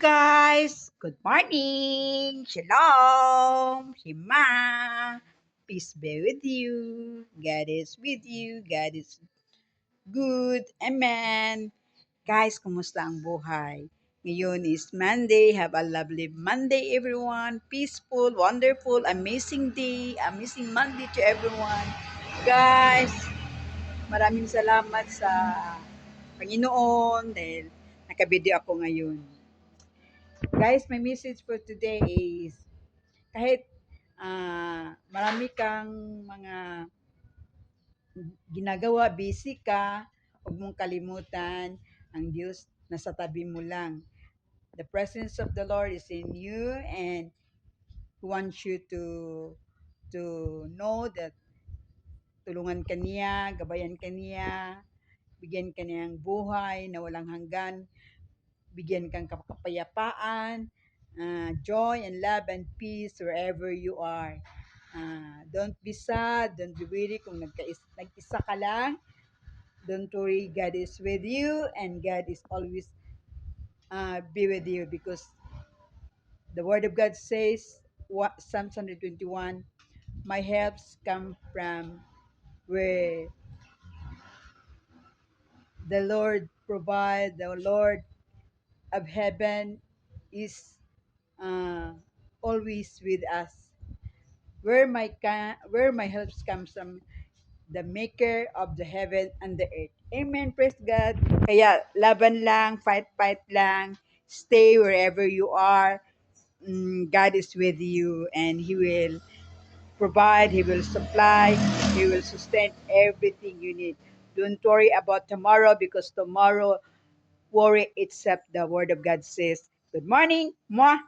guys! Good morning! Shalom! Shema! Peace be with you. God is with you. God is good. Amen. Guys, kumusta ang buhay? Ngayon is Monday. Have a lovely Monday, everyone. Peaceful, wonderful, amazing day. Amazing Monday to everyone. Guys, maraming salamat sa Panginoon dahil nakabidyo ako ngayon. Guys, my message for today is kahit marami kang mga ginagawa, busy ka, huwag mong kalimutan ang Diyos nasa tabi mo lang. The presence of the Lord is in you and He wants you to know that tulungan ka niya, gabayan ka niya, bigyan ka niya ng buhay na walang hanggan, bigyan kang kapayapaan, joy and love and peace wherever you are. Don't be sad, don't be weary kung nag-isa ka lang. Don't worry, God is with you and God is always be with you because the Word of God says, Psalms 121, my helps come from where the Lord provide, the Lord of heaven is always with us. Where my help comes from, the maker of the heaven and the earth. Amen. Praise God. Kaya laban lang, fight lang. Stay wherever you are. God is with you and He will provide, He will supply, He will sustain everything you need. Don't worry about tomorrow because tomorrow worry itself, the Word of God says. Good morning. Mwah.